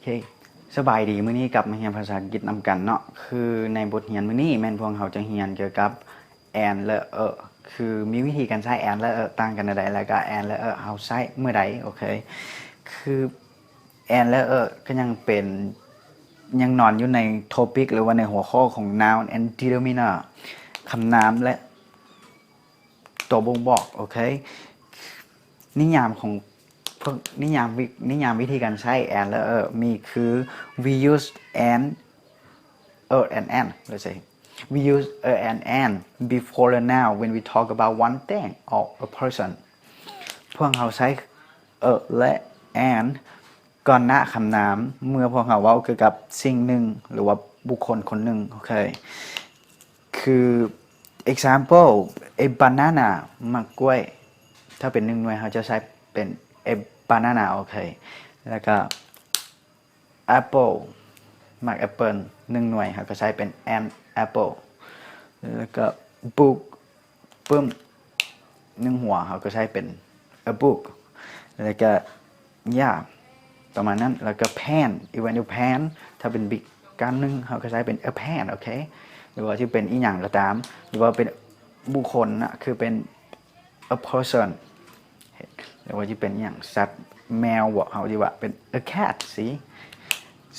เคสบายดีมื้อนี้กลับมาเรียนภาษาอังกฤษนำกันเนาะคือในบทเรียนมื้อนี้แม่นพวกเราจะเรียนเกี่ยวกับ and และคือมีวิธีการใช้ and และต่างกันใดแล้วก็ and และเฮาใช้เมื่อใดโอเคคือ and และก็ยังนอนอยู่ใน topic หรือว่าในหัวข้อของ noun and determiner คำนามและตัวบ่งบอกโอเคนิยามของพวกนิยามวิธีการใช้ and และมีคือ we use and let's say we use and before the noun when we talk about one thing or a person พวกเราใช้และ and ก่อนหน้าคำนามเมื่อพวกเราเว้าเกี่ยวกับสิ่งหนึ่งหรือว่าบุคคลคนหนึ่งโอเคคือ example a banana มะกล้วยถ้าเป็นหนึ่งหน่วยเขาจะใช้เป็น a banana โอเคแล้วก็ apple มะแอปเปิลหนึ่งหน่วยเขาก็ใช้เป็น an apple แล้วก็ book ปึ้มหนึ่งหัวเขาก็ใช้เป็น a book แล้วก็ประมาณนั้นแล้วก็ pan even you pan ถ้าเป็น big การหนึ่งเขาก็ใช้เป็น a pan โอเคหรือว่าที่เป็นอีหยังก็ตามหรือว่าเป็นบุคคลนะคือเป็น a person หรือว่าที่เป็นอย่างสัตว์แมวบอกเขาดีว่าเป็น a cat สิ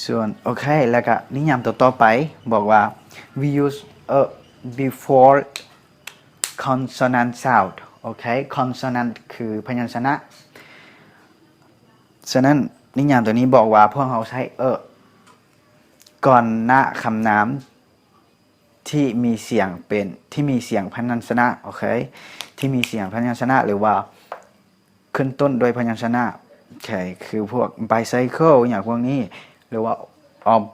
ส่วนโอเคแล้วก็นิยามต่อไปบอกว่า we use a before consonant sound โอเค consonant คือพยัญชนะฉะนั้นนิยามตัวนี้บอกว่าพวกเราใช้ก่อนหน้าคำนามที่มีเสียงพยัญชนะโอเคที่มีเสียงพยัญชนะหรือว่าขึ้นต้นโดยพยัญชนะโอเคคือพวก bicycle อย่างพวกนี้หรือว่า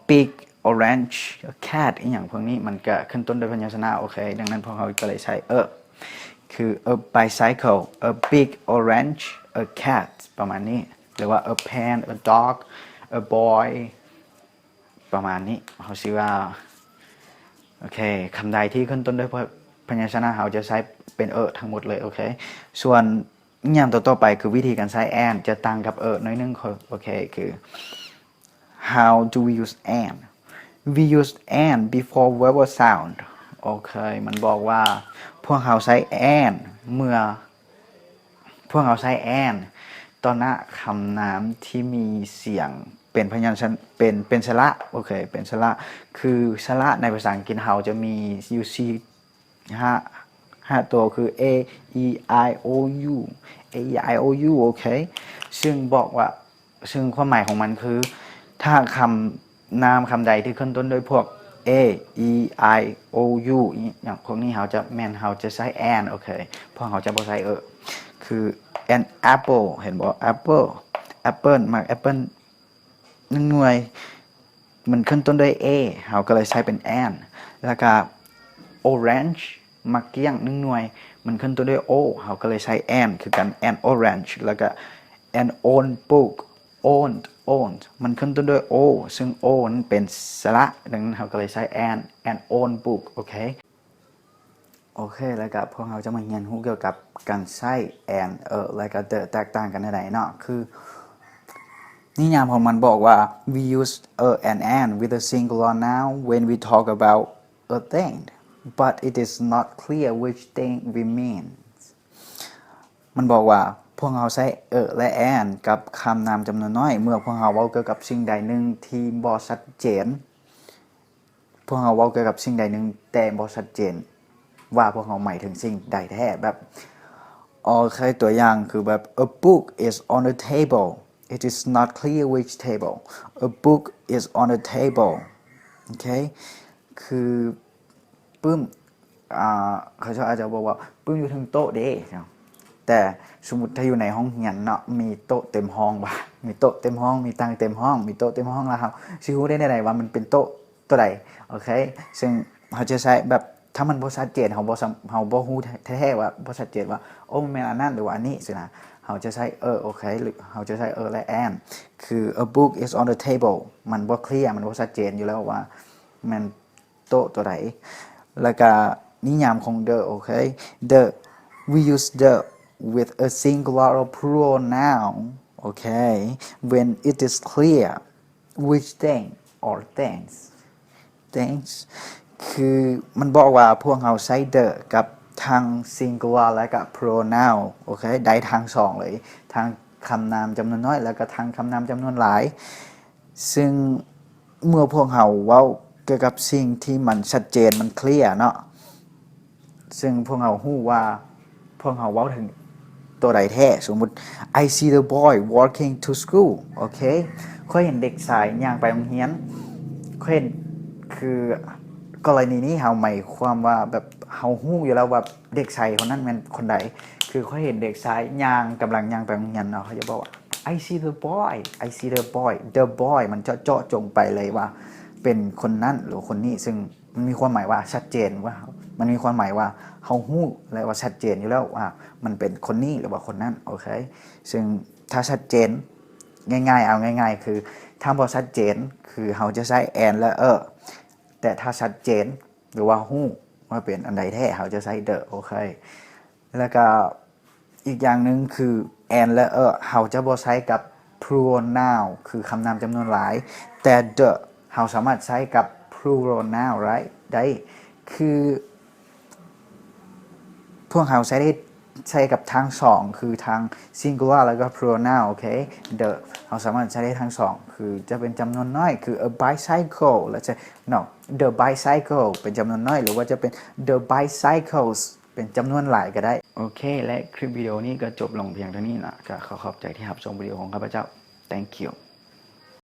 big orange cat อย่างพวกนี้มันก็ขึ้นต้นโดยพยัญชนะโอเคดังนั้นพวกเราก็เลยใช้คือ a bicycle a big orange a cat ประมาณนี้หรือว่า a pen a dog a boy ประมาณนี้เขาชื่อว่าโอเคคำใดที่ขึ้นต้นด้วยพยัญชนะเขาจะใช้เป็นทั้งหมดเลยโอเคส่วนนิยามต่อไปคือวิธีการใช้ and จะต่างกับน้อยนึงโอเคคือ how do we use and we use and before vowel sound โอเคมันบอกว่าพวกเขาใช้ and เมื่อพวกเขาใช้ and ตอนหน้าคำนามที่มีเสียงเป็นพยัญชนะเป็นสระโอเคเป็นสระคือสระในภาษาอังกฤษเราจะมี UC 5ตัวคือ A E I O U A E I O U โอเคซึ่งบอกว่าซึ่งความหมายของมันคือถ้าคำนามคำใดที่ขึ้นต้นด้วยพวก A E I O U อย่างพวกนี้เราจะใช้ and โอเคเพราะเราจะบ่ใช้คือ an apple เห็นบ่ apple มา apple หนึ่งหน่วยมันขึ้นต้นด้วย A เราก็เลยใช้เป็น and แล้วก็ orange มะเกี้ยงหนึ่งหน่วยมันขึ้นต้นด้วย O เราก็เลยใช้ and คือกัน an orange แล้วก็ an own book owned มันขึ้นต้นด้วย O ซึ่ง O นั้นเป็นสระดังนั้นเราก็เลยใช้ an own book โอเคแล้วก็พวกเราจะมาเรียนรู้เกี่ยวกับการใช้ and และก็ the แตกต่างกันไหนเนาะคือนิยามของมันบอกว่า we use and with a singular noun when we talk about a thing but it is not clear which thing we mean มันบอกว่าพวกเราใช้และ and กับคำนามจำนวนน้อยเมื่อพวกเราเว้าเกี่ยวกับสิ่งใดหนึ่งที่บ่ชัดเจนพวกเราเว้าเกี่ยวกับสิ่งใดหนึ่งแต่บ่ชัดเจนว่าพวกเราหมายถึงสิ่งใดแท้แบบตัวอย่างคือแบบ a book is on the table it is not clear which table a book is on the table โอเคคือปึ้มเขาอาจจะบอกว่าปึ้มอยู่ถึงโต๊ะเด้แต่สมมุติถ้าอยู่ในห้องเรียนเนาะมีโต๊ะเต็มห้องบ่มีโต๊ะเต็มห้องมีตังเต็มห้องมีโต๊ะเต็มห้องแล้วครับสิรู้ได้ไดว่ามันเป็นโต๊ะตัวใดโอเคซึ่งเขาจะใช้แบบถ้ามันบ่ชัดเจนเราบ่ฮู้แท้ๆว่าบ่ชัดเจนว่าโอ้มันแม่นอันนั้นหรือว่าอันนี้สินะเราจะใช้โอเคหรือเราจะใช้และ and คือ a book is on the table มันบ่เคลียร์มันบ่ชัดเจนอยู่แล้วว่ามันโต๊ะตัวใดแล้วก็นิยามของ the โอเค the we use the with a singular or plural noun okay when it is clear which thing or things things คือมันบอกว่าพวกเราใช้ the กับทาง singular และกับ pronoun โอเคได้ทางสองเลยทางคำนามจำนวนน้อยแล้วก็ทางคำนามจำนวนหลายซึ่งเมื่อพวกเราเว้าเกี่ยวกับสิ่งที่มันชัดเจนมันเคลียร์เนาะซึ่งพวกเราฮู้ว่าพวกเราเว้าถึงตัวใดแท้สมมุติ I see the boy walking to school โอเคค่อยเห็นเด็กชายย่างไปโรงเรียนค่อยเห็นคือกรณีนี้เฮาหมายความว่าแบบเฮาฮู้อยู่แล้วว่าเด็กชายคนนั้นเป็นคนใดคือค่อยเห็นเด็กชายย่างกำลังย่างไปโรงเรียนเนาะเขาจะบอกว่า I see the boy I see the boy the boy มันเจาะจงไปเลยว่าเป็นคนนั้นหรือคนนี้ซึ่งมันมีความหมายว่าชัดเจนว่ามันมีความหมายว่าเฮาฮู้และว่าชัดเจนอยู่แล้วว่ามันเป็นคนนี้หรือว่าคนนั้นโอเคซึ่งถ้าชัดเจนง่ายๆเอาง่ายๆคือถ้าบ่ชัดเจนคือเฮาจะใช้ and และแต่ถ้าชัดเจนหรือว่าฮู้ว่าเป็นอันใดแท้เขาจะใช้ the โอเคแล้วก็อีกอย่างหนึ่งคือ and และเขาจะบ่ใช้กับ pronoun คือคำนามจำนวนหลายแต่ the เขาสามารถใช้กับ pronoun right ได้คือพวกเขาใช้กับทั้งสองคือทาง singular แล้วก็ pronoun โอเค the เราสามารถใช้ได้ทั้งสองคือจะเป็นจำนวนน้อยคือ a bicycle แล้วจะ no the bicycle เป็นจำนวนน้อยหรือว่าจะเป็น the bicycles เป็นจำนวนหลายก็ได้โอเคและคลิปวิดีโอนี้ก็จบลงเพียงเท่านี้นะก็ขอบใจที่รับชมวิดีโอของข้าพเจ้า thank you